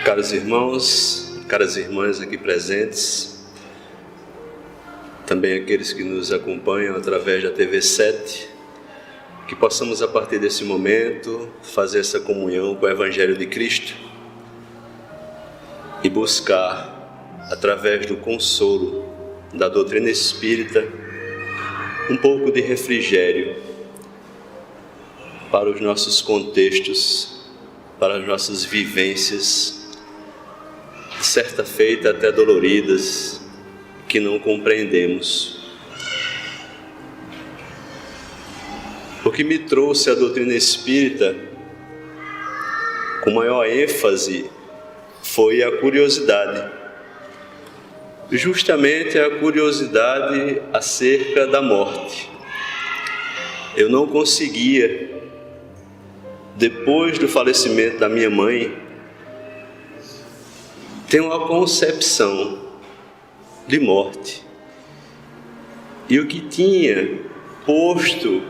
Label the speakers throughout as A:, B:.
A: Caros irmãos, caras irmãs aqui presentes, também aqueles que nos acompanham através da TV 7, que possamos a partir desse momento fazer essa comunhão com o Evangelho de Cristo e buscar, através do consolo da doutrina espírita, um pouco de refrigério para os nossos contextos, para as nossas vivências, de certa feita até doloridas, que não compreendemos. O que me trouxe a doutrina espírita com maior ênfase foi a curiosidade. Justamente a curiosidade acerca da morte. Eu não conseguia, depois do falecimento da minha mãe, ter uma concepção de morte. E o que tinha posto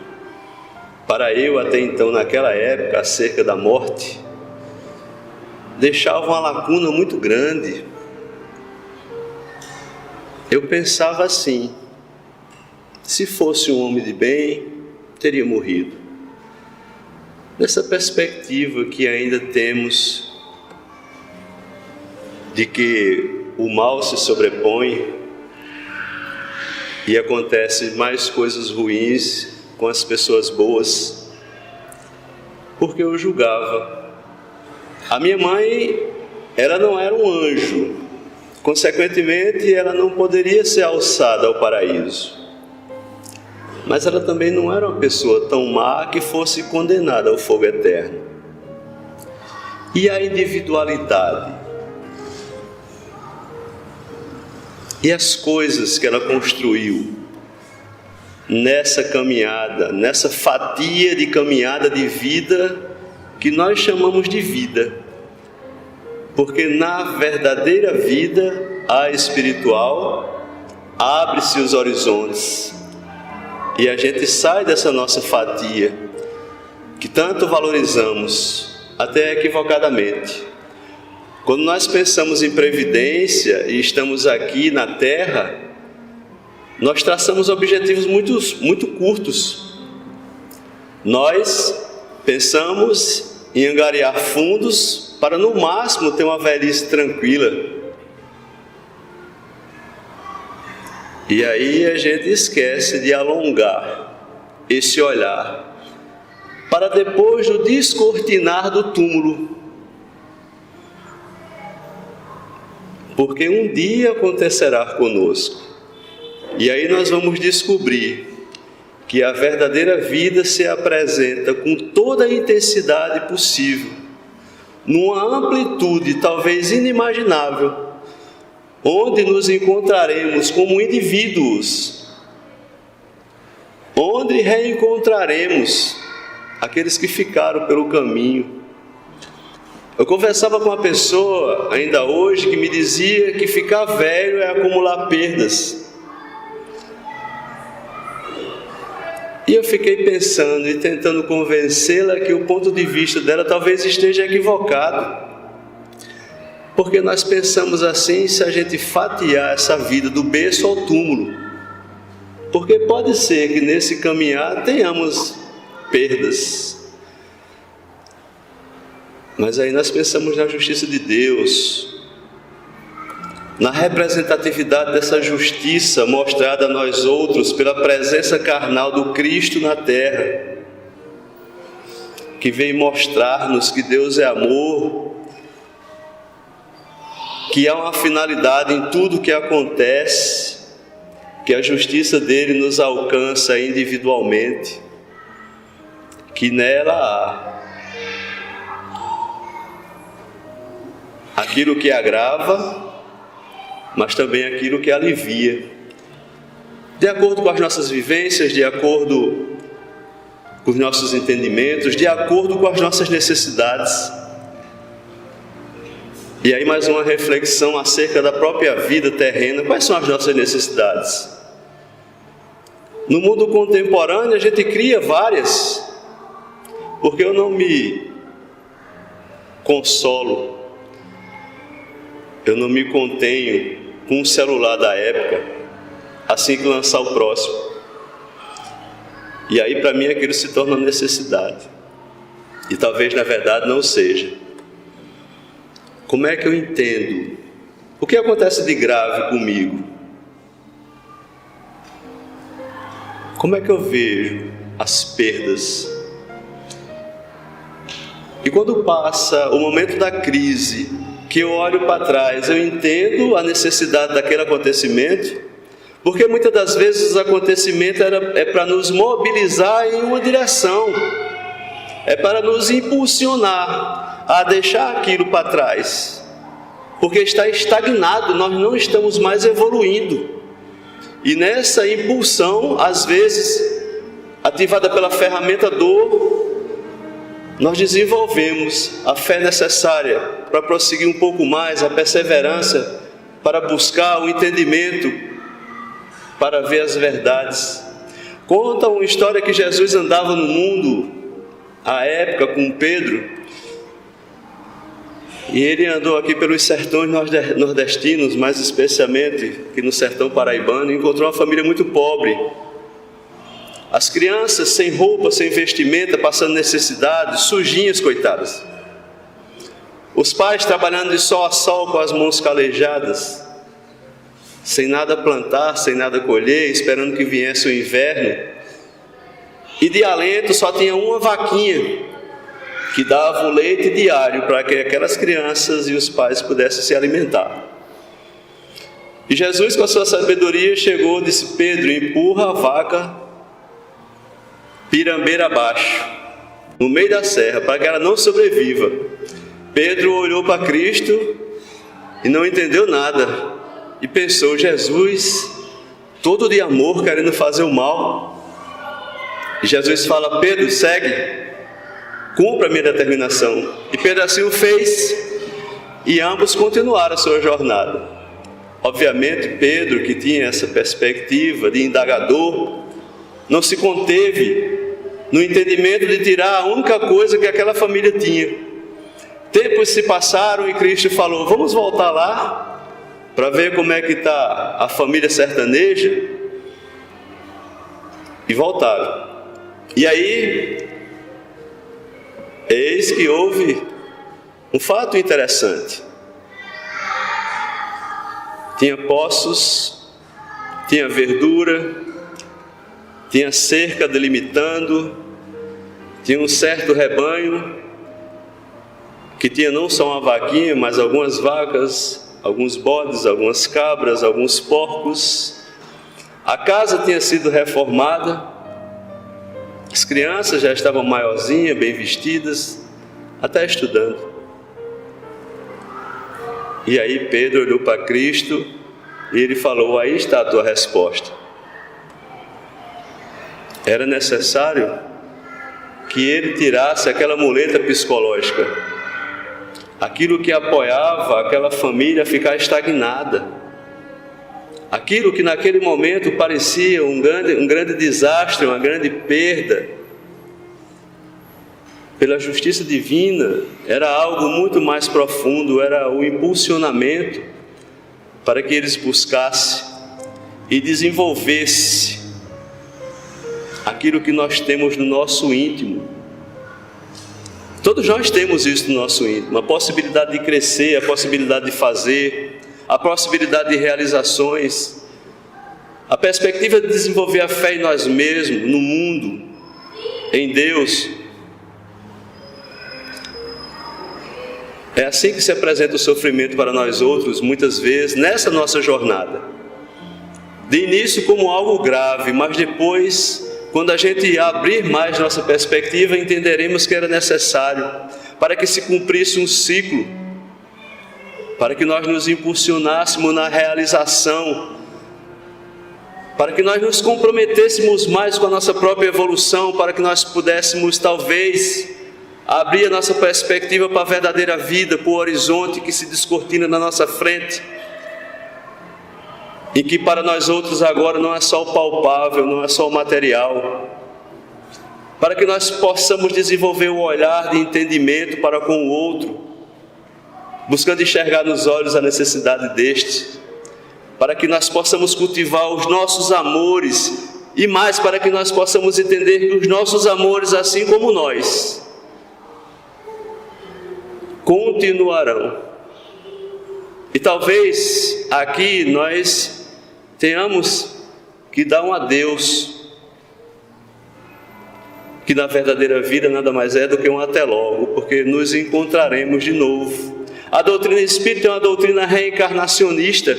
A: para eu até então, naquela época, acerca da morte, deixava uma lacuna muito grande. Eu pensava assim: se fosse um homem de bem, teria morrido. Nessa perspectiva que ainda temos de que o mal se sobrepõe e acontece mais coisas ruins com as pessoas boas, porque eu julgava. A minha mãe, ela não era um anjo, consequentemente ela não poderia ser alçada ao paraíso, mas ela também não era uma pessoa tão má que fosse condenada ao fogo eterno. E a individualidade e as coisas que ela construiu nessa caminhada, nessa fatia de caminhada de vida que nós chamamos de vida, porque na verdadeira vida, a espiritual, abre-se os horizontes e a gente sai dessa nossa fatia que tanto valorizamos, até equivocadamente. Quando nós pensamos em previdência e estamos aqui na Terra, nós traçamos objetivos muito curtos. Nós pensamos em angariar fundos para, no máximo, ter uma velhice tranquila. E aí a gente esquece de alongar esse olhar para depois do descortinar do túmulo. Porque um dia acontecerá conosco, e aí nós vamos descobrir que a verdadeira vida se apresenta com toda a intensidade possível, numa amplitude talvez inimaginável, onde nos encontraremos como indivíduos, onde reencontraremos aqueles que ficaram pelo caminho. Eu conversava com uma pessoa ainda hoje que me dizia que ficar velho é acumular perdas. E eu fiquei pensando e tentando convencê-la que o ponto de vista dela talvez esteja equivocado. Porque nós pensamos assim se a gente fatiar essa vida do berço ao túmulo. Porque pode ser que nesse caminhar tenhamos perdas. Mas aí nós pensamos na justiça de Deus, na representatividade dessa justiça mostrada a nós outros pela presença carnal do Cristo na terra, que veio mostrar-nos que Deus é amor, que há uma finalidade em tudo que acontece, que a justiça dele nos alcança individualmente, que nela há aquilo que agrava, mas também aquilo que alivia, de acordo com as nossas vivências, de acordo com os nossos entendimentos, de acordo com as nossas necessidades. E aí mais uma reflexão acerca da própria vida terrena. Quais são as nossas necessidades? No mundo contemporâneo a gente cria várias, porque eu não me consolo eu não me contenho com o celular da época, assim que lançar o próximo. E aí para mim aquilo se torna necessidade. E talvez na verdade não seja. Como é que eu entendo? O que acontece de grave comigo? Como é que eu vejo as perdas? E quando passa o momento da crise, que eu olho para trás, eu entendo a necessidade daquele acontecimento, porque muitas das vezes o acontecimento é para nos mobilizar em uma direção, é para nos impulsionar a deixar aquilo para trás, porque está estagnado, nós não estamos mais evoluindo. E nessa impulsão, às vezes, ativada pela ferramenta dor, nós desenvolvemos a fé necessária para prosseguir um pouco mais, a perseverança para buscar o entendimento, para ver as verdades. Conta uma história que Jesus andava no mundo, à época, com Pedro, e ele andou aqui pelos sertões nordestinos, mais especialmente aqui no sertão paraibano, e encontrou uma família muito pobre. As crianças sem roupa, sem vestimenta, passando necessidade, sujinhas, coitadas. Os pais trabalhando de sol a sol com as mãos calejadas, sem nada plantar, sem nada colher, esperando que viesse o inverno. E de alento só tinha uma vaquinha que dava o leite diário para que aquelas crianças e os pais pudessem se alimentar. E Jesus, com a sua sabedoria, chegou e disse: Pedro, empurra a vaca pirambeira abaixo, no meio da serra, para que ela não sobreviva. Pedro olhou para Cristo e não entendeu nada, e pensou: Jesus, todo de amor, querendo fazer o mal. E Jesus fala: Pedro, segue, cumpra a minha determinação. E Pedro assim o fez, e ambos continuaram a sua jornada. Obviamente Pedro, que tinha essa perspectiva de indagador, não se conteve no entendimento de tirar a única coisa que aquela família tinha. Tempos se passaram e Cristo falou: vamos voltar lá para ver como é que está a família sertaneja. E voltaram. E aí, eis que houve um fato interessante. Tinha poços, tinha verdura, tinha cerca delimitando, tinha um certo rebanho, que tinha não só uma vaquinha, mas algumas vacas, alguns bodes, algumas cabras, alguns porcos. A casa tinha sido reformada, as crianças já estavam maiorzinhas, bem vestidas, até estudando. E aí Pedro olhou para Cristo e ele falou: aí está a tua resposta. Era necessário que ele tirasse aquela muleta psicológica, aquilo que apoiava aquela família a ficar estagnada, aquilo que naquele momento parecia um grande desastre, uma grande perda. Pela justiça divina, era algo muito mais profundo, era o impulsionamento para que eles buscassem e desenvolvessem aquilo que nós temos no nosso íntimo. Todos nós temos isso no nosso íntimo, a possibilidade de crescer, a possibilidade de fazer, a possibilidade de realizações, a perspectiva de desenvolver a fé em nós mesmos, no mundo, em Deus. É assim que se apresenta o sofrimento para nós outros, muitas vezes, nessa nossa jornada. De início como algo grave, mas depois, quando a gente abrir mais nossa perspectiva, entenderemos que era necessário para que se cumprisse um ciclo, para que nós nos impulsionássemos na realização, para que nós nos comprometêssemos mais com a nossa própria evolução, para que nós pudéssemos, talvez, abrir a nossa perspectiva para a verdadeira vida, para o horizonte que se descortina na nossa frente, e que para nós outros agora não é só o palpável, não é só o material, para que nós possamos desenvolver um olhar de entendimento para com o outro, buscando enxergar nos olhos a necessidade deste, para que nós possamos cultivar os nossos amores e mais, para que nós possamos entender que os nossos amores, assim como nós, continuarão. E talvez aqui nós tenhamos que dar um adeus, que na verdadeira vida nada mais é do que um até logo, porque nos encontraremos de novo. A doutrina espírita é uma doutrina reencarnacionista,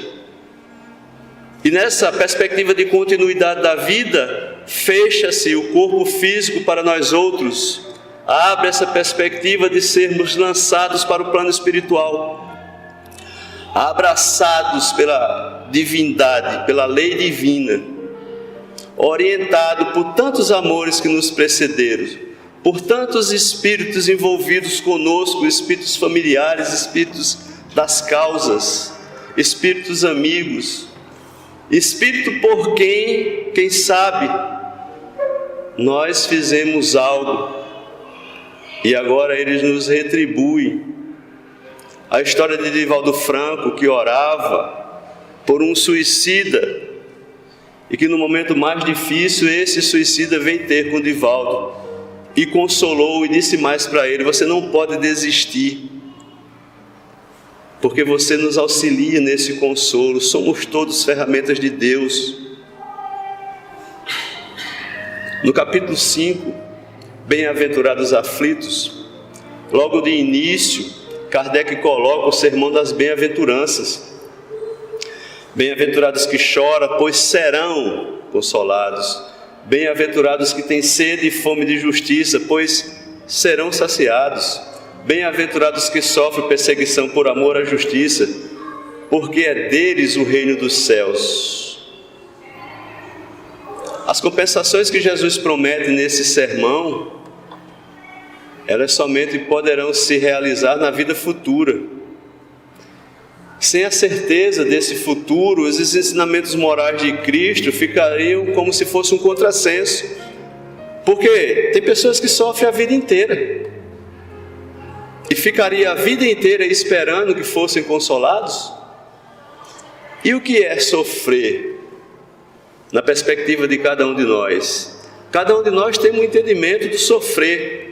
A: e nessa perspectiva de continuidade da vida, fecha-se o corpo físico para nós outros, abre essa perspectiva de sermos lançados para o plano espiritual, abraçados pela divindade, pela lei divina, orientado por tantos amores que nos precederam, por tantos espíritos envolvidos conosco, espíritos familiares, espíritos das causas, espíritos amigos, espírito por quem sabe, nós fizemos algo e agora eles nos retribuem. A história de Divaldo Franco, que orava por um suicida, e que no momento mais difícil esse suicida veio ter com Divaldo e consolou e disse mais para ele: você não pode desistir, porque você nos auxilia nesse consolo, somos todos ferramentas de Deus. No capítulo 5, Bem-aventurados aflitos, logo de início, Kardec coloca o sermão das bem-aventuranças. Bem-aventurados que choram, pois serão consolados. Bem-aventurados que têm sede e fome de justiça, pois serão saciados. Bem-aventurados que sofrem perseguição por amor à justiça, porque é deles o reino dos céus. As compensações que Jesus promete nesse sermão, elas somente poderão se realizar na vida futura. Sem a certeza desse futuro, os ensinamentos morais de Cristo ficariam como se fosse um contrassenso. Porque tem pessoas que sofrem a vida inteira e ficaria a vida inteira esperando que fossem consolados. E o que é sofrer na perspectiva de cada um de nós? Cada um de nós tem um entendimento do sofrer.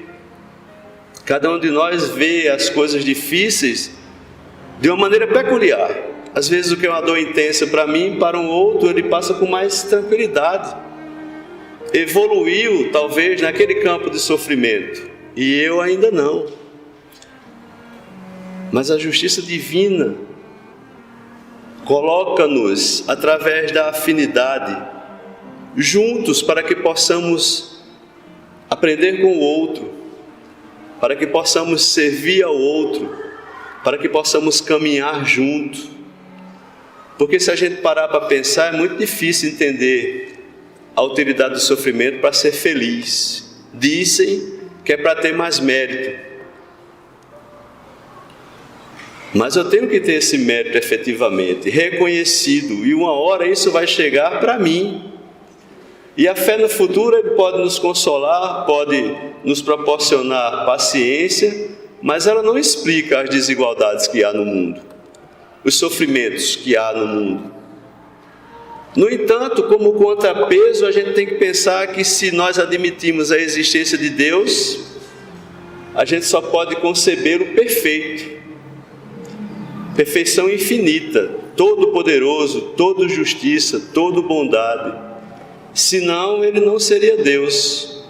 A: Cada um de nós vê as coisas difíceis de uma maneira peculiar. Às vezes o que é uma dor intensa para mim, para um outro ele passa com mais tranquilidade. Evoluiu talvez naquele campo de sofrimento e eu ainda não. Mas a justiça divina coloca-nos através da afinidade juntos para que possamos aprender com o outro, para que possamos servir ao outro, para que possamos caminhar junto. Porque se a gente parar para pensar, é muito difícil entender a utilidade do sofrimento para ser feliz. Dizem que é para ter mais mérito. Mas eu tenho que ter esse mérito efetivamente, reconhecido, e uma hora isso vai chegar para mim. E a fé no futuro ele pode nos consolar, pode nos proporcionar paciência, mas ela não explica as desigualdades que há no mundo, os sofrimentos que há no mundo. No entanto, como contrapeso, a gente tem que pensar que se nós admitimos a existência de Deus, a gente só pode concebê-lo perfeito, perfeição infinita, todo poderoso, todo justiça, todo bondade. Senão ele não seria Deus.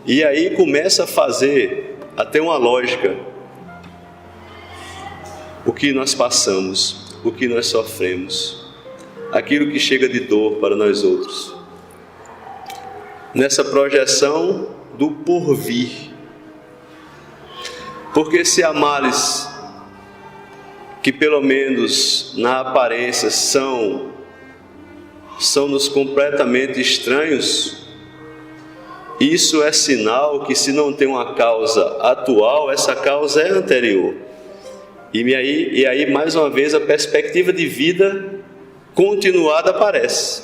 A: E aí começa a fazer até uma lógica o que nós passamos, o que nós sofremos, aquilo que chega de dor para nós outros. Nessa projeção do porvir. Porque se há males que pelo menos na aparência são-nos completamente estranhos, isso é sinal que se não tem uma causa atual, essa causa é anterior. E aí mais uma vez a perspectiva de vida continuada aparece.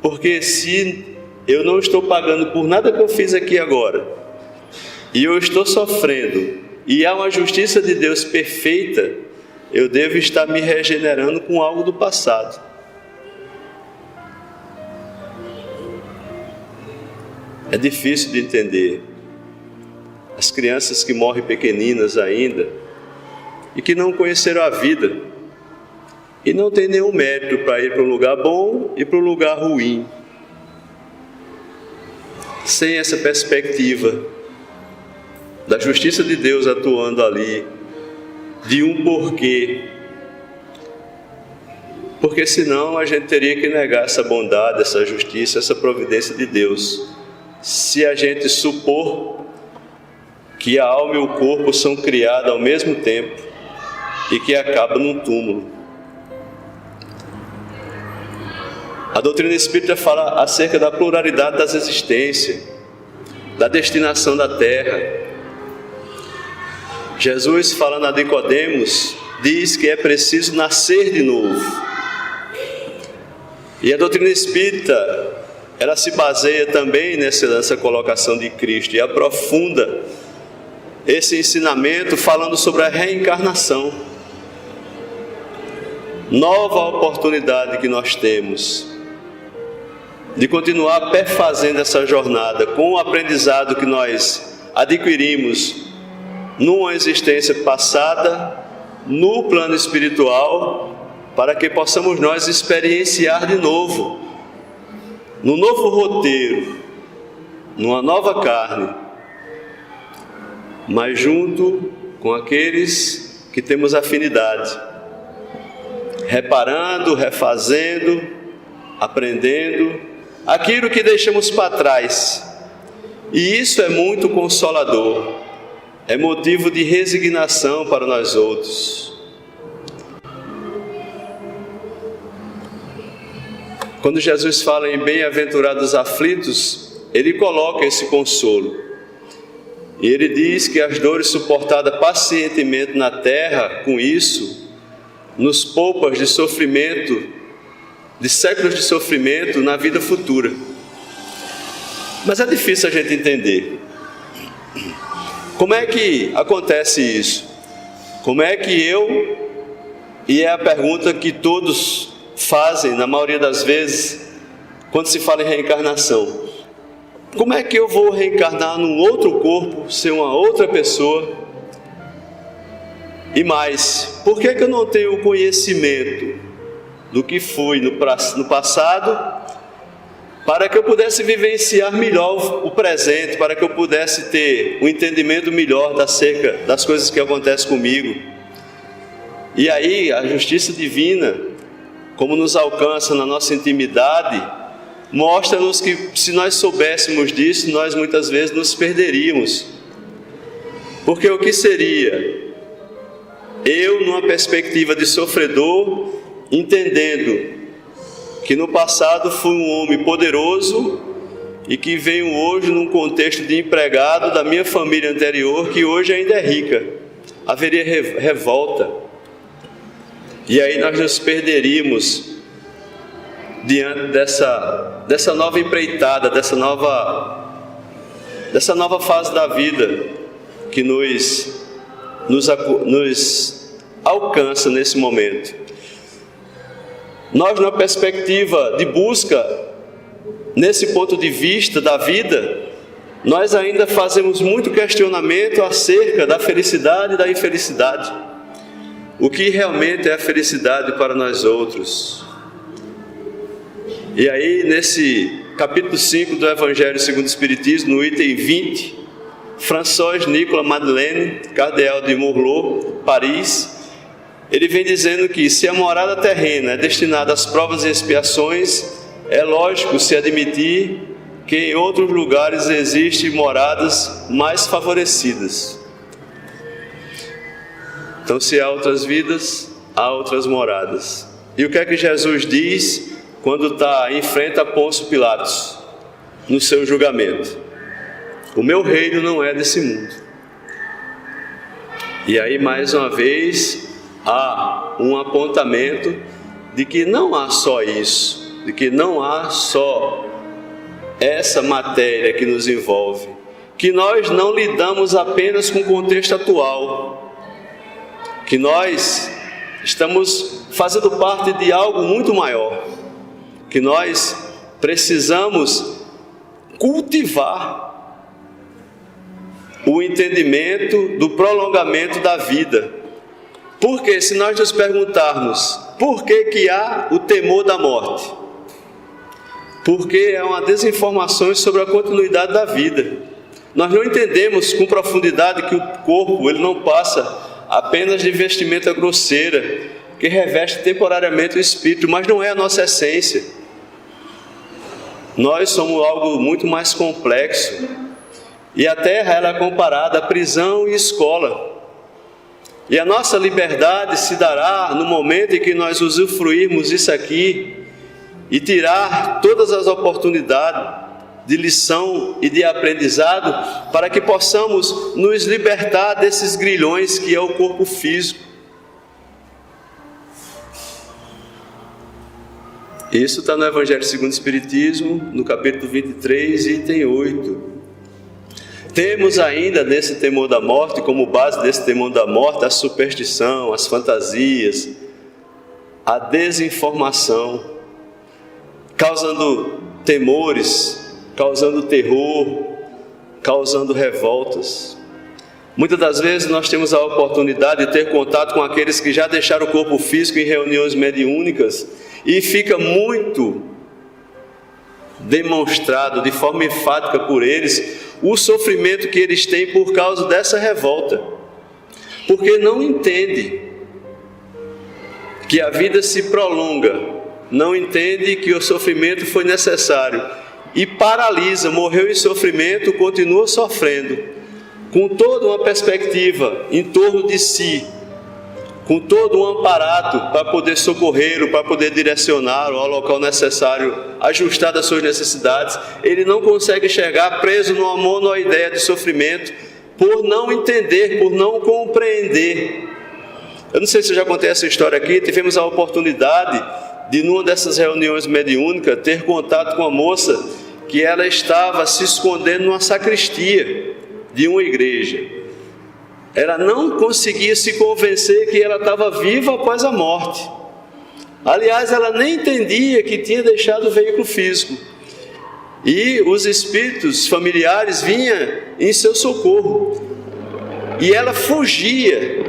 A: Porque se eu não estou pagando por nada que eu fiz aqui agora, e eu estou sofrendo, e há uma justiça de Deus perfeita, eu devo estar me regenerando com algo do passado. É difícil de entender. As crianças que morrem pequeninas ainda e que não conheceram a vida e não tem nenhum mérito para ir para um lugar bom e para um lugar ruim, sem essa perspectiva da justiça de Deus atuando ali, de um porquê. Porque senão a gente teria que negar essa bondade, essa justiça, essa providência de Deus. Se a gente supor que a alma e o corpo são criados ao mesmo tempo e que acabam num túmulo. A doutrina espírita fala acerca da pluralidade das existências, da destinação da terra. Jesus, falando a Nicodemos, diz que é preciso nascer de novo. E a doutrina espírita, ela se baseia também nessa colocação de Cristo e aprofunda esse ensinamento falando sobre a reencarnação. Nova oportunidade que nós temos de continuar perfazendo essa jornada com o aprendizado que nós adquirimos numa existência passada, no plano espiritual, para que possamos nós experienciar de novo, no novo roteiro, numa nova carne, mas junto com aqueles que temos afinidade, reparando, refazendo, aprendendo aquilo que deixamos para trás. E isso é muito consolador, é motivo de resignação para nós outros. Quando Jesus fala em bem-aventurados aflitos, ele coloca esse consolo. E ele diz que as dores suportadas pacientemente na terra, com isso, nos poupa de sofrimento, de séculos de sofrimento na vida futura. Mas é difícil a gente entender. Como é que acontece isso? Como é que e é a pergunta que todos fazem, na maioria das vezes, quando se fala em reencarnação: como é que eu vou reencarnar num outro corpo, ser uma outra pessoa? E mais, por que eu não tenho conhecimento do que fui no passado, para que eu pudesse vivenciar melhor o presente, para que eu pudesse ter um entendimento melhor acerca das coisas que acontecem comigo? E aí a justiça divina, como nos alcança na nossa intimidade, mostra-nos que se nós soubéssemos disso, nós muitas vezes nos perderíamos. Porque o que seria eu, numa perspectiva de sofredor, entendendo que no passado fui um homem poderoso e que venho hoje num contexto de empregado da minha família anterior, que hoje ainda é rica? Haveria revolta. E aí nós nos perderíamos diante dessa nova empreitada, dessa nova fase da vida que nos alcança nesse momento. Nós, na perspectiva de busca, nesse ponto de vista da vida, nós ainda fazemos muito questionamento acerca da felicidade e da infelicidade. O que realmente é a felicidade para nós outros? E aí, nesse capítulo 5 do Evangelho segundo o Espiritismo, no item 20, François Nicolas Madeleine, cardeal de Morlot, Paris, ele vem dizendo que se a morada terrena é destinada às provas e expiações, é lógico se admitir que em outros lugares existem moradas mais favorecidas. Então, se há outras vidas, há outras moradas. E o que é que Jesus diz quando enfrenta Pôncio Pilatos no seu julgamento? O meu reino não é desse mundo. E aí, mais uma vez, há um apontamento de que não há só isso, de que não há só essa matéria que nos envolve, que nós não lidamos apenas com o contexto atual, que nós estamos fazendo parte de algo muito maior, que nós precisamos cultivar o entendimento do prolongamento da vida. Porque se nós nos perguntarmos por que há o temor da morte, porque é uma desinformação sobre a continuidade da vida. Nós não entendemos com profundidade que o corpo ele não passa apenas de vestimenta grosseira, que reveste temporariamente o espírito, mas não é a nossa essência. Nós somos algo muito mais complexo. E a terra ela é comparada a prisão e escola. E a nossa liberdade se dará no momento em que nós usufruirmos isso aqui e tirar todas as oportunidades de lição e de aprendizado para que possamos nos libertar desses grilhões que é o corpo físico. Isso está no Evangelho segundo o Espiritismo, no capítulo 23, item 8. Temos ainda nesse temor da morte, como base desse temor da morte, a superstição, as fantasias, a desinformação, causando temores, causando terror, causando revoltas. Muitas das vezes nós temos a oportunidade de ter contato com aqueles que já deixaram o corpo físico em reuniões mediúnicas e fica muito demonstrado de forma enfática por eles o sofrimento que eles têm por causa dessa revolta, porque não entende que a vida se prolonga, não entende que o sofrimento foi necessário e paralisa, morreu em sofrimento, continua sofrendo, com toda uma perspectiva em torno de si, com todo um aparato para poder socorrê-lo, para poder direcioná-lo ao local necessário, ajustado às suas necessidades. Ele não consegue enxergar, preso numa monoideia de sofrimento, por não entender, por não compreender. Eu não sei se eu já contei essa história aqui. Tivemos a oportunidade de, numa dessas reuniões mediúnicas, ter contato com uma moça que ela estava se escondendo numa sacristia de uma igreja. Ela não conseguia se convencer que ela estava viva após a morte. Aliás, ela nem entendia que tinha deixado o veículo físico. E os espíritos familiares vinham em seu socorro. E ela fugia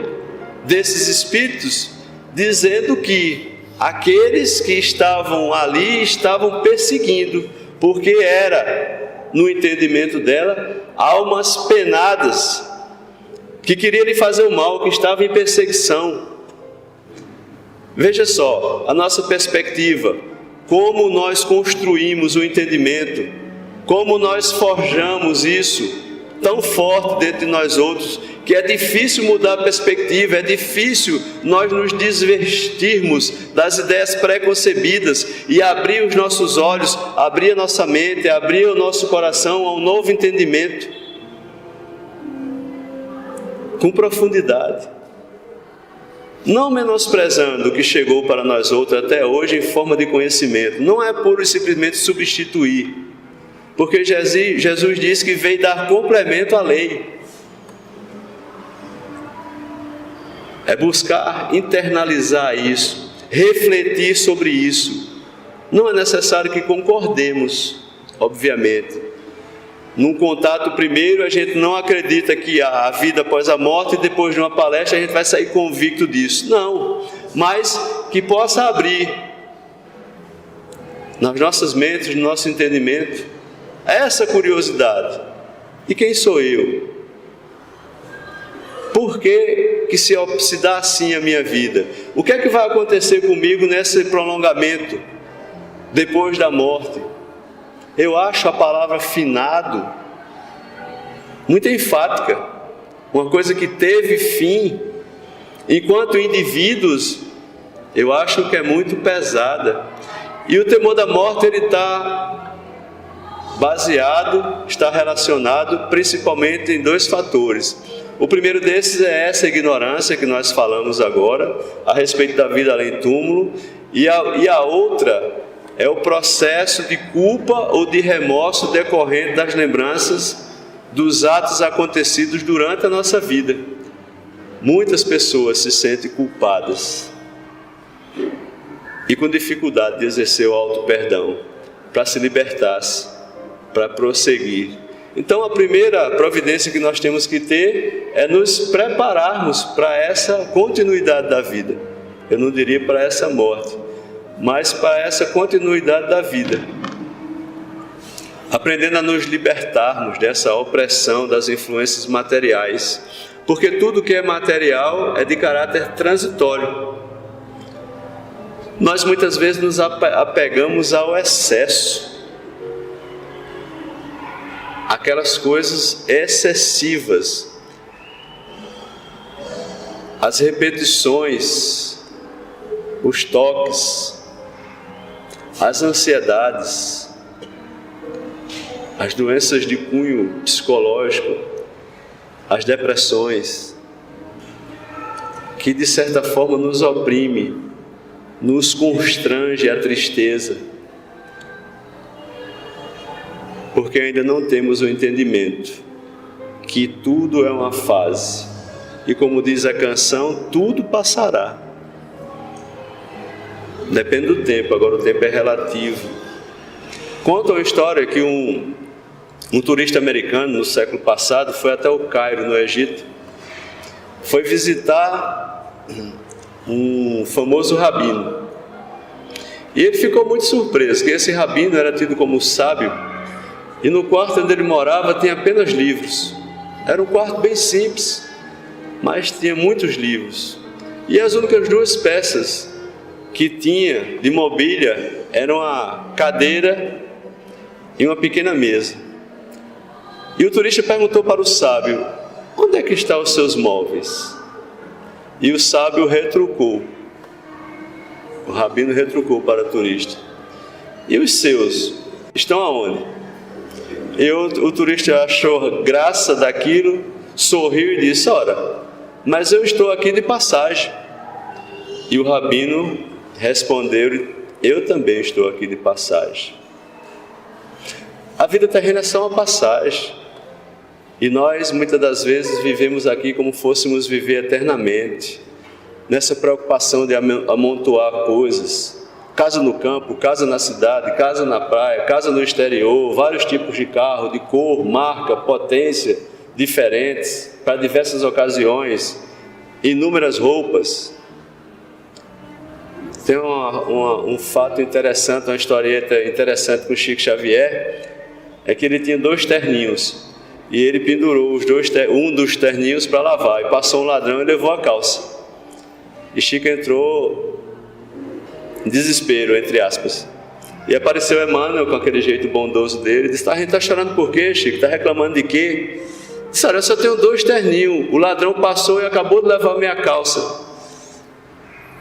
A: desses espíritos, dizendo que aqueles que estavam ali estavam perseguindo, porque era, no entendimento dela, almas penadas, que queria lhe fazer o mal, que estava em perseguição. Veja só, a nossa perspectiva, como nós construímos o entendimento, como nós forjamos isso tão forte dentro de nós outros, que é difícil mudar a perspectiva, é difícil nós nos desvestirmos das ideias pré-concebidas e abrir os nossos olhos, abrir a nossa mente, abrir o nosso coração a um novo entendimento, com profundidade, não menosprezando o que chegou para nós outros até hoje em forma de conhecimento. Não é puro e simplesmente substituir, porque Jesus disse que veio dar complemento à lei. É buscar internalizar isso, refletir sobre isso. Não é necessário que concordemos, obviamente. Num contato primeiro, a gente não acredita que há vida após a morte, e depois de uma palestra a gente vai sair convicto disso. Não, mas que possa abrir nas nossas mentes, no nosso entendimento, essa curiosidade. E quem sou eu? Por que se dá assim a minha vida? O que é que vai acontecer comigo nesse prolongamento, depois da morte? Eu acho a palavra finado muito enfática, uma coisa que teve fim. Enquanto indivíduos, eu acho que é muito pesada. E o temor da morte, ele está baseado, está relacionado principalmente em dois fatores. O primeiro desses é essa ignorância que nós falamos agora, a respeito da vida além túmulo, e a outra é o processo de culpa ou de remorso decorrente das lembranças dos atos acontecidos durante a nossa vida. Muitas pessoas se sentem culpadas e com dificuldade de exercer o auto-perdão, para se libertar, para prosseguir. Então a primeira providência que nós temos que ter é nos prepararmos para essa continuidade da vida. Eu não diria para essa morte, mas para essa continuidade da vida. Aprendendo a nos libertarmos dessa opressão das influências materiais, porque tudo que é material é de caráter transitório. Nós muitas vezes nos apegamos ao excesso, aquelas coisas excessivas, as repetições, os toques, as ansiedades, as doenças de cunho psicológico, as depressões, que de certa forma nos oprime, nos constrange à tristeza, porque ainda não temos o entendimento que tudo é uma fase, e como diz a canção, tudo passará. Depende do tempo, agora o tempo é relativo. Conta uma história que um turista americano no século passado foi até o Cairo, no Egito, foi visitar um famoso rabino, e ele ficou muito surpreso, que esse rabino era tido como sábio, e no quarto onde ele morava tinha apenas livros. Era um quarto bem simples, mas tinha muitos livros, e as únicas duas peças que tinha de mobília eram a cadeira e uma pequena mesa. E o turista perguntou para o sábio: onde é que estão os seus móveis? E o sábio retrucou, o rabino retrucou para o turista: e os seus estão aonde? E o turista achou graça daquilo, sorriu e disse: ora, mas eu estou aqui de passagem. E o rabino respondeu: eu também estou aqui de passagem. A vida terrena é só uma passagem. E nós, muitas das vezes, vivemos aqui como fôssemos viver eternamente, nessa preocupação de amontoar coisas. Casa no campo, casa na cidade, casa na praia, casa no exterior, vários tipos de carro, de cor, marca, potência, diferentes, para diversas ocasiões, inúmeras roupas. Tem um fato interessante, uma historieta interessante com Chico Xavier, é que ele tinha 2 terninhos, e ele pendurou um dos terninhos para lavar, e passou um ladrão e levou a calça. E Chico entrou em desespero, entre aspas. E apareceu Emmanuel com aquele jeito bondoso dele, e disse: a gente está chorando por quê, Chico? Está reclamando de quê? Disse: olha, eu só tenho 2 terninhos, o ladrão passou e acabou de levar minha calça.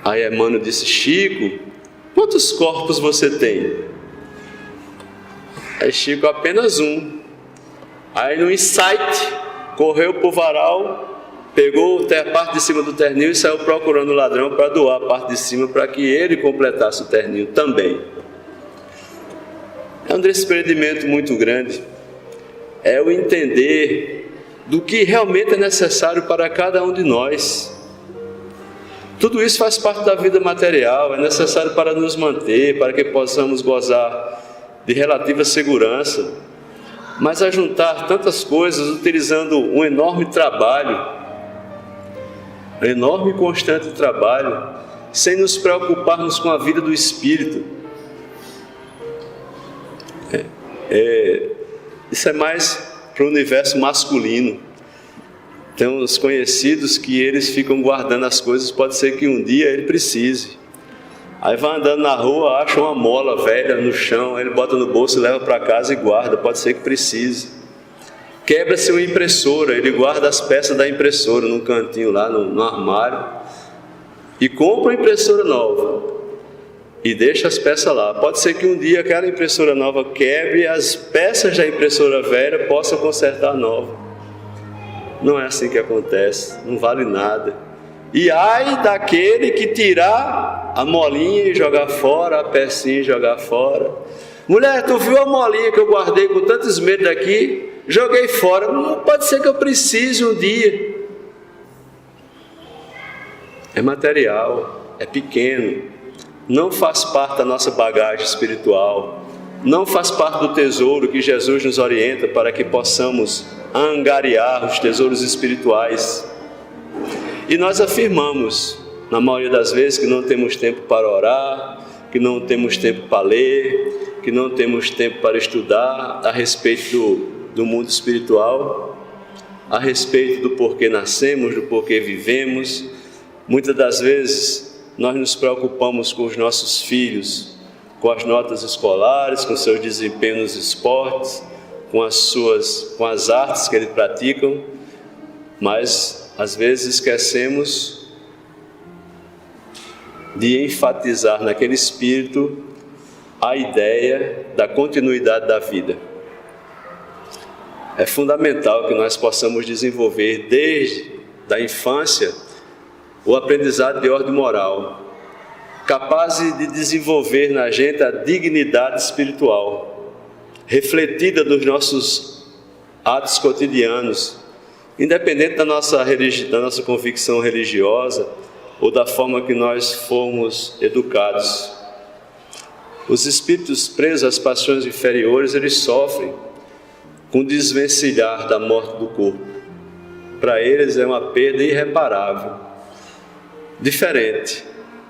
A: Aí Emmanuel disse: Chico, quantos corpos você tem? Aí Chico: apenas um. Aí no insight, correu para o varal, pegou a parte de cima do terninho e saiu procurando o ladrão para doar a parte de cima, para que ele completasse o terninho também. É um desprendimento muito grande. É o entender do que realmente é necessário para cada um de nós. Tudo isso faz parte da vida material, é necessário para nos manter, para que possamos gozar de relativa segurança. Mas a juntar tantas coisas, utilizando um enorme trabalho, um enorme e constante trabalho, sem nos preocuparmos com a vida do espírito. Isso é mais para o universo masculino. Tem uns conhecidos que eles ficam guardando as coisas, pode ser que um dia ele precise. Aí vai andando na rua, acha uma mola velha no chão, ele bota no bolso, leva para casa e guarda, pode ser que precise. Quebra-se uma impressora, ele guarda as peças da impressora num cantinho lá no armário e compra uma impressora nova e deixa as peças lá. Pode ser que um dia aquela impressora nova quebre e as peças da impressora velha possam consertar a nova. Não é assim que acontece, não vale nada. E ai daquele que tirar a molinha e jogar fora, a pecinha e jogar fora. Mulher, tu viu a molinha que eu guardei com tanto esmero daqui? Joguei fora. Não pode ser que eu precise um dia. É material, é pequeno. não faz parte da nossa bagagem espiritual, não faz parte do tesouro que Jesus nos orienta para que possamos angariar os tesouros espirituais. E nós afirmamos, na maioria das vezes, que não temos tempo para orar, que não temos tempo para ler, que não temos tempo para estudar a respeito do mundo espiritual, a respeito do porquê nascemos, do porquê vivemos. Muitas das vezes nós nos preocupamos com os nossos filhos, com as notas escolares, com seus desempenhos nos esportes, com as artes que eles praticam, mas às vezes esquecemos de enfatizar naquele espírito a ideia da continuidade da vida. É fundamental que nós possamos desenvolver desde a infância o aprendizado de ordem moral, capaz de desenvolver na gente a dignidade espiritual, refletida dos nossos atos cotidianos, independente da nossa convicção religiosa ou da forma que nós fomos educados. Os espíritos presos às paixões inferiores, eles sofrem com o desvencilhar da morte do corpo. Para eles é uma perda irreparável, diferente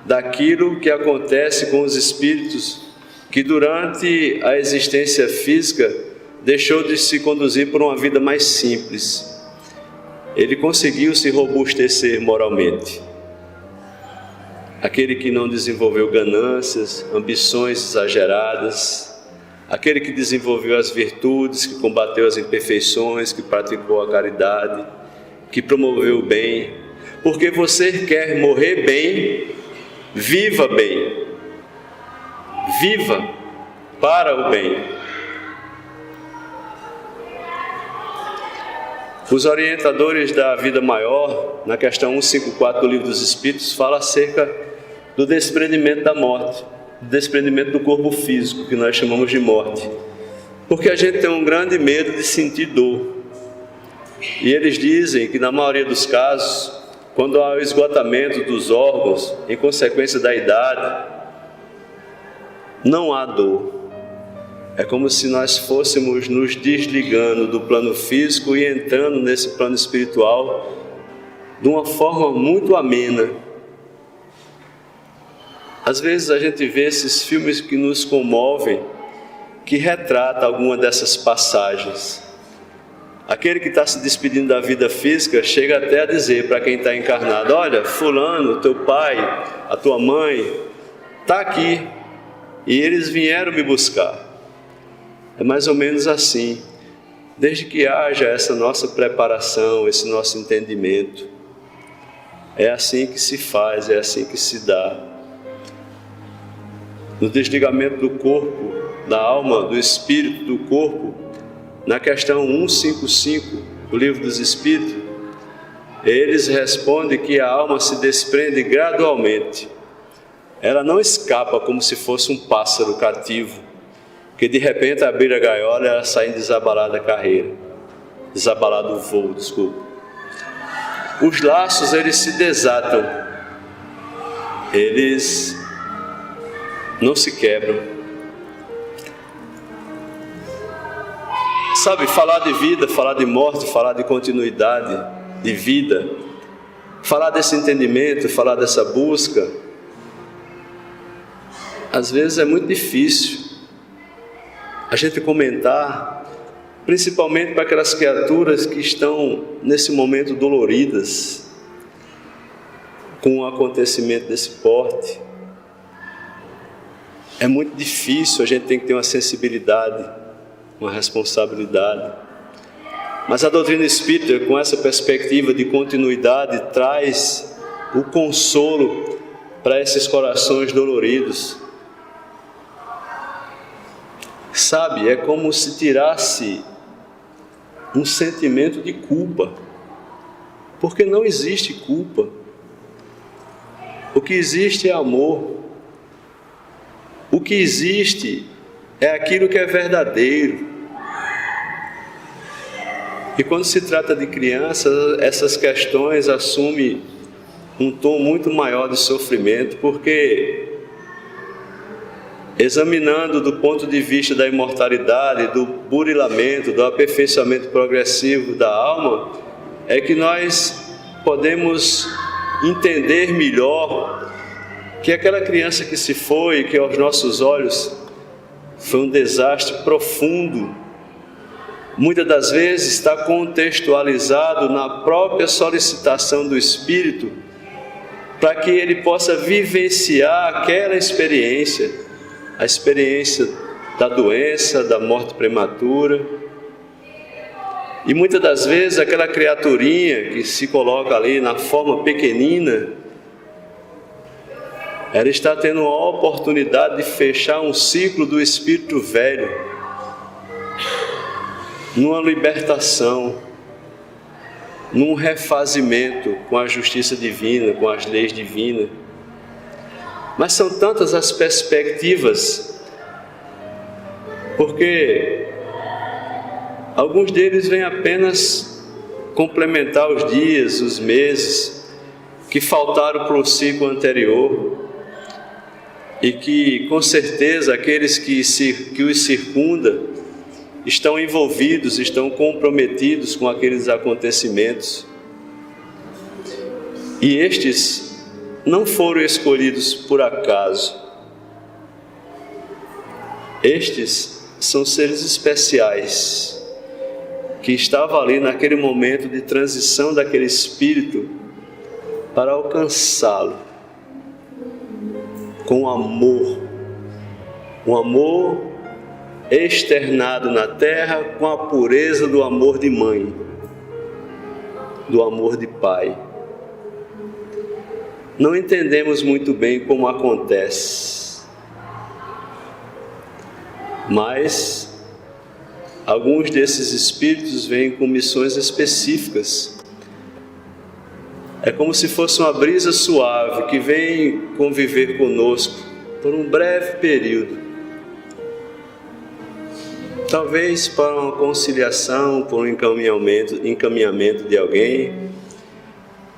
A: daquilo que acontece com os espíritos que durante a existência física deixou de se conduzir por uma vida mais simples. Ele conseguiu se robustecer moralmente. Aquele que não desenvolveu ganâncias, ambições exageradas, aquele que desenvolveu as virtudes, que combateu as imperfeições, que praticou a caridade, que promoveu o bem. Porque você quer morrer bem, viva bem. Viva para o bem. Os orientadores da vida maior, na questão 154 do Livro dos Espíritos, fala acerca do desprendimento da morte, do desprendimento do corpo físico, que nós chamamos de morte. Porque a gente tem um grande medo de sentir dor. E eles dizem que na maioria dos casos, quando há o esgotamento dos órgãos, em consequência da idade, não há dor. É como se nós fôssemos nos desligando do plano físico e entrando nesse plano espiritual de uma forma muito amena. Às vezes a gente vê esses filmes que nos comovem, que retratam alguma dessas passagens. Aquele que está se despedindo da vida física chega até a dizer para quem está encarnado: olha, fulano, teu pai, a tua mãe, está aqui e eles vieram me buscar. É mais ou menos assim, desde que haja essa nossa preparação, esse nosso entendimento. É assim que se faz, é assim que se dá. No desligamento do corpo, da alma, do espírito, do corpo, na questão 155 do Livro dos Espíritos, eles respondem que a alma se desprende gradualmente. Ela não escapa como se fosse um pássaro cativo, que de repente abrir a gaiola e ela sai desabalada da carreira, desabalado do voo, desculpa. Os laços, eles se desatam, eles não se quebram. Sabe, falar de vida, falar de morte, falar de continuidade de vida, falar desse entendimento, falar dessa busca, às vezes é muito difícil a gente comentar, principalmente para aquelas criaturas que estão nesse momento doloridas com um acontecimento desse porte. É muito difícil, a gente tem que ter uma sensibilidade, uma responsabilidade. Mas a doutrina espírita, com essa perspectiva de continuidade, traz o consolo para esses corações doloridos. Sabe, é como se tirasse um sentimento de culpa, porque não existe culpa. O que existe é amor. O que existe é aquilo que é verdadeiro. E quando se trata de crianças, essas questões assumem um tom muito maior de sofrimento, porque examinando do ponto de vista da imortalidade, do burilamento, do aperfeiçoamento progressivo da alma, é que nós podemos entender melhor que aquela criança que se foi, que aos nossos olhos foi um desastre profundo, muitas das vezes está contextualizado na própria solicitação do Espírito, para que ele possa vivenciar aquela experiência, a experiência da doença, da morte prematura. E muitas das vezes aquela criaturinha que se coloca ali na forma pequenina, ela está tendo a oportunidade de fechar um ciclo do espírito velho, numa libertação, num refazimento com a justiça divina, com as leis divinas. Mas são tantas as perspectivas, porque alguns deles vêm apenas complementar os dias, os meses que faltaram para o ciclo anterior, e que com certeza aqueles que os circundam estão envolvidos, estão comprometidos com aqueles acontecimentos. E estes não foram escolhidos por acaso. Estes são seres especiais, que estavam ali naquele momento de transição daquele espírito para alcançá-lo com amor, um amor externado na terra com a pureza do amor de mãe, do amor de pai. Não entendemos muito bem como acontece, mas alguns desses espíritos vêm com missões específicas. É como se fosse uma brisa suave que vem conviver conosco por um breve período. Talvez para uma conciliação, por um encaminhamento de alguém.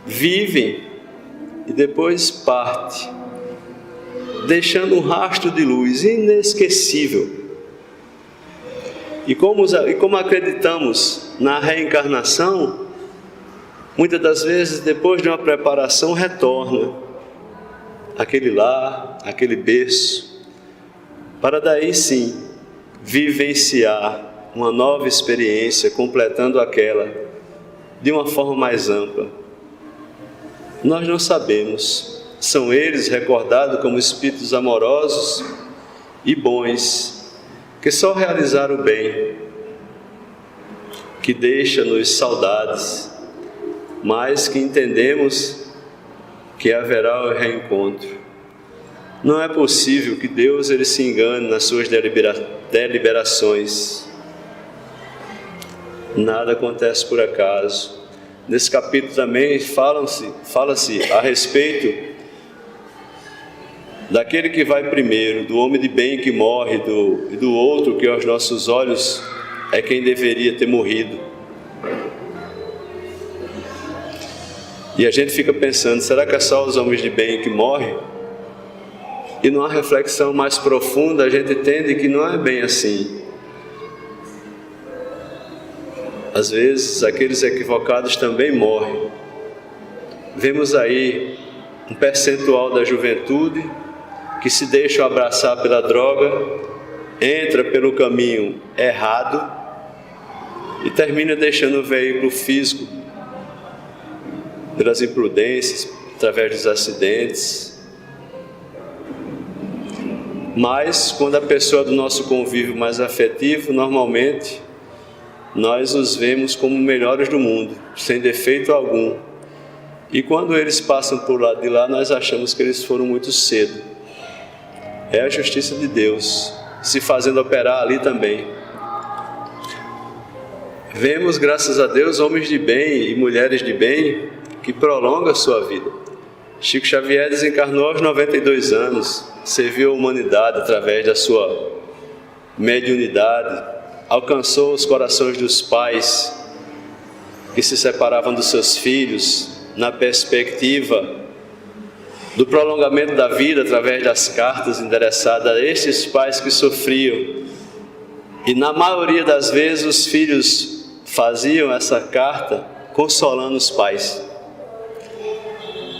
A: Vivem e depois parte, deixando um rastro de luz inesquecível. E como acreditamos na reencarnação, muitas das vezes, depois de uma preparação, retorna àquele lar, àquele berço, para daí sim vivenciar uma nova experiência, completando aquela de uma forma mais ampla. Nós não sabemos, são eles recordados como espíritos amorosos e bons, que só realizaram o bem, que deixa-nos saudades, mas que entendemos que haverá o reencontro. Não é possível que Deus ele se engane nas suas deliberações. Nada acontece por acaso. Nesse capítulo também fala-se a respeito daquele que vai primeiro, do homem de bem que morre, e do outro que aos nossos olhos é quem deveria ter morrido. E a gente fica pensando, será que é só os homens de bem que morrem? E numa reflexão mais profunda a gente entende que não é bem assim. Às vezes aqueles equivocados também morrem. Vemos aí um percentual da juventude que se deixa abraçar pela droga, entra pelo caminho errado e termina deixando o veículo físico pelas imprudências, através dos acidentes. Mas quando a pessoa é do nosso convívio mais afetivo, normalmente nós os vemos como melhores do mundo, sem defeito algum. E quando eles passam por lado de lá, nós achamos que eles foram muito cedo. É a justiça de Deus se fazendo operar ali também. Vemos, graças a Deus, homens de bem e mulheres de bem que prolongam a sua vida. Chico Xavier desencarnou aos 92 anos, serviu a humanidade através da sua mediunidade, alcançou os corações dos pais que se separavam dos seus filhos na perspectiva do prolongamento da vida através das cartas endereçadas a estes pais que sofriam. E na maioria das vezes os filhos faziam essa carta consolando os pais.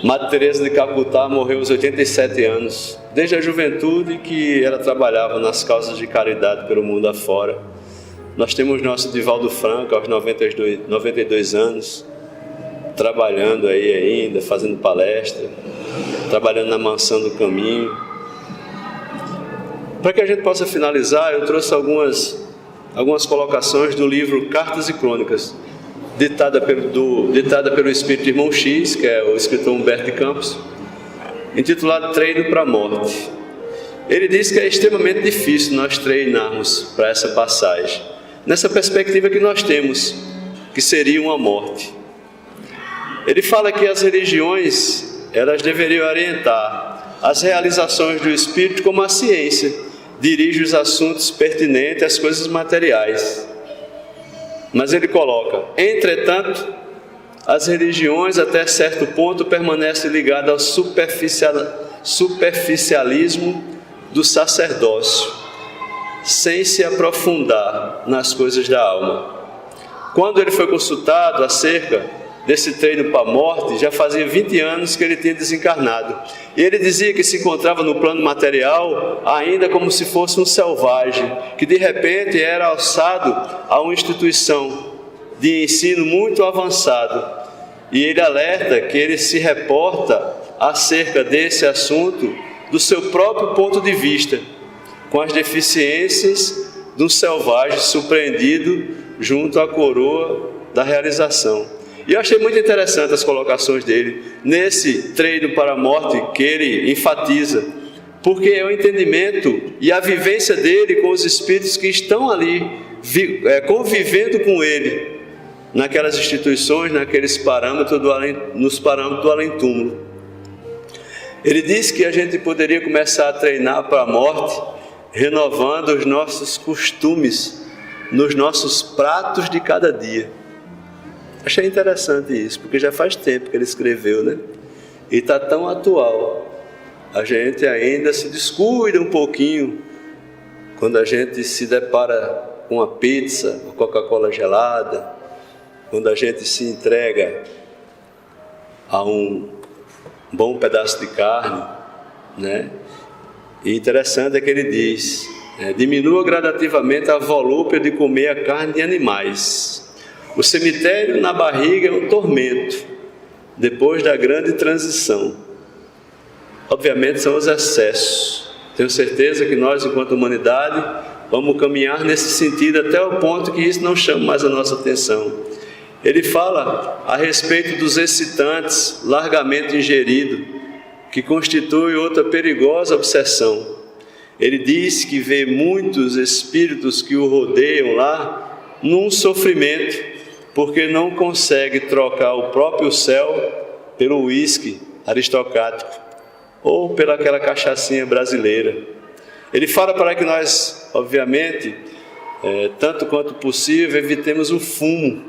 A: Madre Teresa de Calcutá morreu aos 87 anos, desde a juventude que ela trabalhava nas causas de caridade pelo mundo afora. Nós temos nosso Divaldo Franco aos 92 anos, trabalhando aí ainda, fazendo palestra, trabalhando na Mansão do Caminho. Para que a gente possa finalizar, eu trouxe algumas colocações do livro Cartas e Crônicas, ditada pelo espírito de Irmão X, que é o escritor Humberto de Campos, intitulado Treino para a Morte. Ele diz que é extremamente difícil nós treinarmos para essa passagem, nessa perspectiva que nós temos, que seria uma morte. Ele fala que as religiões, elas deveriam orientar as realizações do espírito como a ciência dirige os assuntos pertinentes às coisas materiais. Mas ele coloca: entretanto, as religiões até certo ponto permanecem ligadas ao superficialismo do sacerdócio, sem se aprofundar nas coisas da alma. Quando ele foi consultado acerca desse treino para a morte, já fazia 20 anos que ele tinha desencarnado. E ele dizia que se encontrava no plano material ainda como se fosse um selvagem, que de repente era alçado a uma instituição de ensino muito avançado. E ele alerta que ele se reporta acerca desse assunto do seu próprio ponto de vista, com as deficiências de um selvagem surpreendido junto à coroa da realização. E eu achei muito interessante as colocações dele nesse treino para a morte que ele enfatiza, porque é o entendimento e a vivência dele com os espíritos que estão ali, convivendo com ele, naquelas instituições, naqueles parâmetros nos parâmetros do além-túmulo. Ele diz que a gente poderia começar a treinar para a morte, renovando os nossos costumes nos nossos pratos de cada dia. Achei interessante isso, porque já faz tempo que ele escreveu, né? E está tão atual. A gente ainda se descuida um pouquinho quando a gente se depara com uma pizza, uma Coca-Cola gelada, quando a gente se entrega a um bom pedaço de carne, né? E interessante é que ele diz: diminua gradativamente a volúpia de comer a carne de animais. O cemitério na barriga é um tormento, depois da grande transição. Obviamente são os excessos. Tenho certeza que nós, enquanto humanidade, vamos caminhar nesse sentido até o ponto que isso não chama mais a nossa atenção. Ele fala a respeito dos excitantes largamente ingeridos, que constitui outra perigosa obsessão. Ele diz que vê muitos espíritos que o rodeiam lá num sofrimento, porque não consegue trocar o próprio céu pelo uísque aristocrático ou pela aquela cachaçinha brasileira. Ele fala para que nós, obviamente, tanto quanto possível, evitemos o fumo,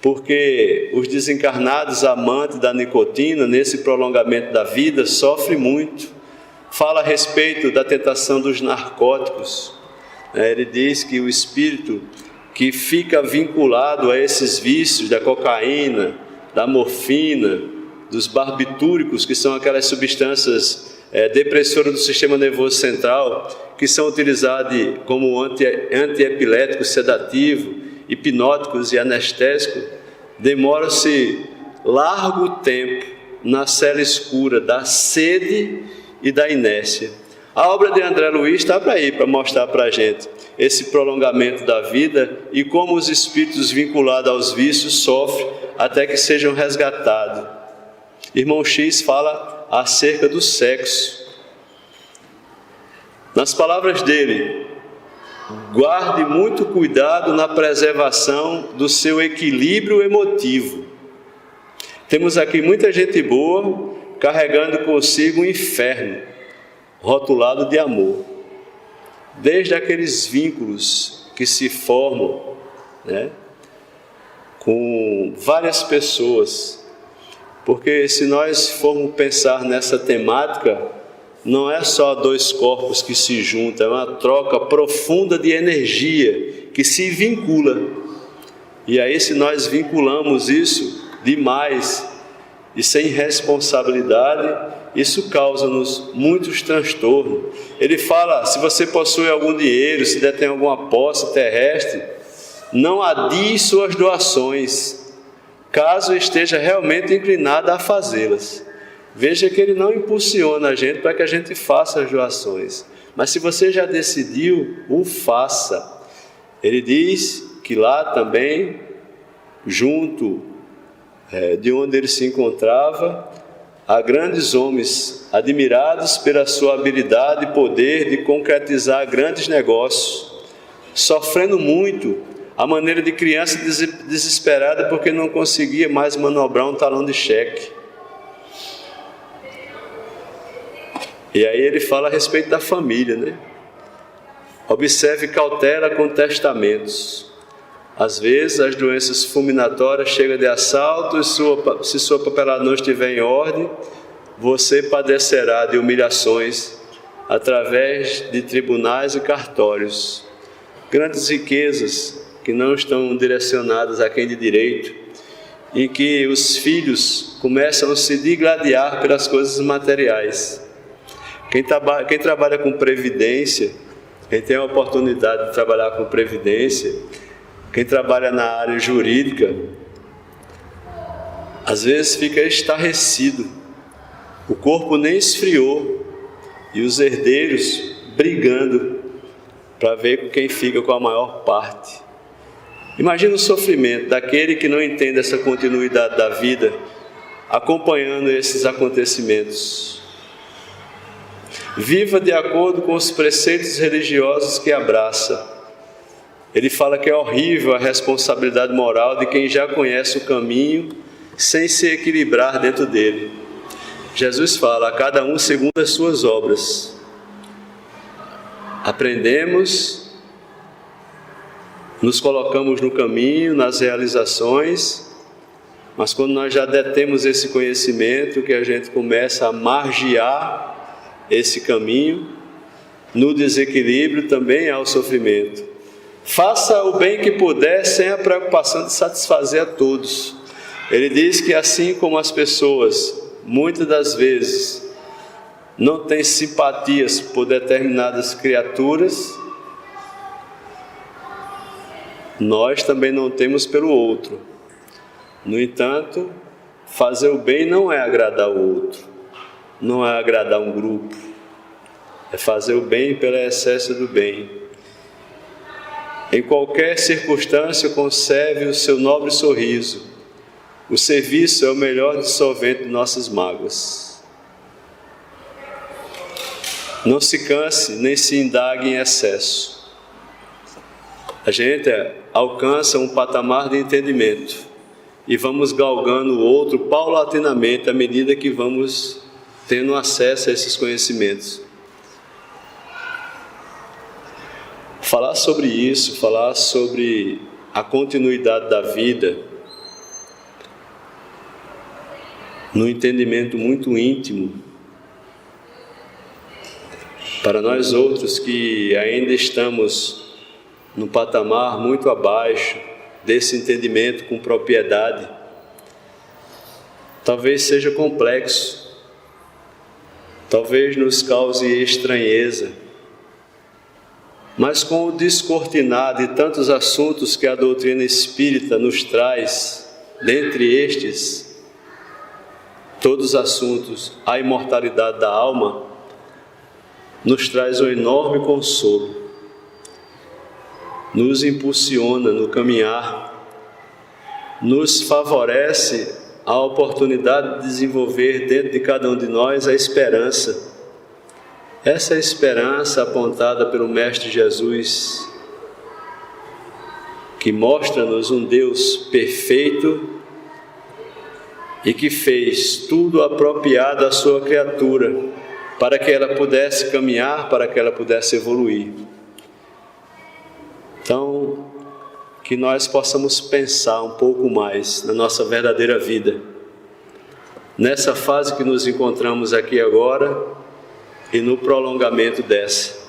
A: porque os desencarnados amantes da nicotina, nesse prolongamento da vida, sofrem muito. Fala a respeito da tentação dos narcóticos. Ele diz que o espírito que fica vinculado a esses vícios da cocaína, da morfina, dos barbitúricos, que são aquelas substâncias depressoras do sistema nervoso central, que são utilizadas como antiepiléticos, sedativos, hipnóticos e anestésicos, demoram-se largo tempo na cela escura da sede e da inércia. A obra de André Luiz está para aí, para mostrar para a gente esse prolongamento da vida e como os espíritos vinculados aos vícios sofrem até que sejam resgatados. Irmão X fala acerca do sexo. Nas palavras dele: guarde muito cuidado na preservação do seu equilíbrio emotivo. Temos aqui muita gente boa carregando consigo um inferno rotulado de amor. Desde aqueles vínculos que se formam, com várias pessoas, Porque se nós formos pensar nessa temática, não é só dois corpos que se juntam, é uma troca profunda de energia que se vincula. E aí, se nós vinculamos isso demais e sem responsabilidade, isso causa-nos muitos transtornos. Ele fala, se você possui algum dinheiro, se detém alguma posse terrestre, não adie suas doações, caso esteja realmente inclinado a fazê-las. Veja que ele não impulsiona a gente para que a gente faça as doações, mas se você já decidiu, o faça. Ele diz que lá também, junto de onde ele se encontrava, há grandes homens admirados pela sua habilidade e poder de concretizar grandes negócios, sofrendo muito à maneira de criança desesperada porque não conseguia mais manobrar um talão de cheque. E aí ele fala a respeito da família, né? Observe cautela com testamentos. Às vezes as doenças fulminatórias chegam de assalto e se sua papelada não estiver em ordem, você padecerá de humilhações através de tribunais e cartórios. Grandes riquezas que não estão direcionadas a quem de direito, e que os filhos começam a se digladiar pelas coisas materiais. Quem trabalha com previdência, quem tem a oportunidade de trabalhar com previdência, quem trabalha na área jurídica, às vezes fica estarrecido, o corpo nem esfriou, e os herdeiros brigando para ver com quem fica com a maior parte. Imagina o sofrimento daquele que não entende essa continuidade da vida, acompanhando esses acontecimentos. Viva de acordo com os preceitos religiosos que abraça. Ele fala que é horrível a responsabilidade moral de quem já conhece o caminho sem se equilibrar dentro dele. Jesus fala, a cada um segundo as suas obras. Aprendemos, nos colocamos no caminho, nas realizações, mas quando nós já detemos esse conhecimento, que a gente começa a margear esse caminho, no desequilíbrio também há o sofrimento. Faça o bem que puder sem a preocupação de satisfazer a todos. Ele diz que assim como as pessoas, muitas das vezes, não têm simpatias por determinadas criaturas, nós também não temos pelo outro. No entanto, fazer o bem não é agradar o outro, não é agradar um grupo, é fazer o bem pelo excesso do bem. Em qualquer circunstância, conserve o seu nobre sorriso. O serviço é o melhor dissolvente de nossas mágoas. Não se canse, nem se indague em excesso. A gente alcança um patamar de entendimento e vamos galgando o outro paulatinamente à medida que vamos tendo acesso a esses conhecimentos. Falar sobre isso, falar sobre a continuidade da vida, num entendimento muito íntimo, para nós outros que ainda estamos num patamar muito abaixo desse entendimento com propriedade, talvez seja complexo, talvez nos cause estranheza, mas com o descortinar de tantos assuntos que a doutrina espírita nos traz, dentre estes, todos os assuntos, a imortalidade da alma, nos traz um enorme consolo, nos impulsiona no caminhar, nos favorece a oportunidade de desenvolver dentro de cada um de nós a esperança. Essa esperança apontada pelo Mestre Jesus, que mostra-nos um Deus perfeito e que fez tudo apropriado à sua criatura, para que ela pudesse caminhar, para que ela pudesse evoluir. Então, que nós possamos pensar um pouco mais na nossa verdadeira vida. nessa fase que nos encontramos aqui agora e no prolongamento dessa.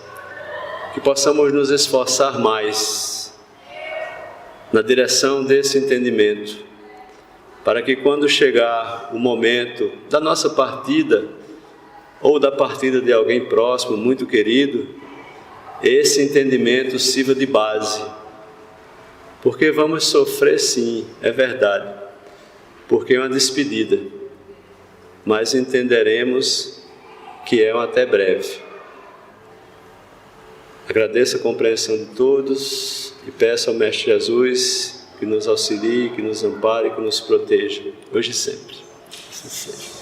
A: Que possamos nos esforçar mais na direção desse entendimento, para que quando chegar o momento da nossa partida, ou da partida de alguém próximo, muito querido, esse entendimento sirva de base. Porque vamos sofrer sim, é verdade, porque é uma despedida, mas entenderemos que é um até breve. Agradeço a compreensão de todos e peço ao Mestre Jesus que nos auxilie, que nos ampare, que nos proteja, hoje e sempre. Assim seja.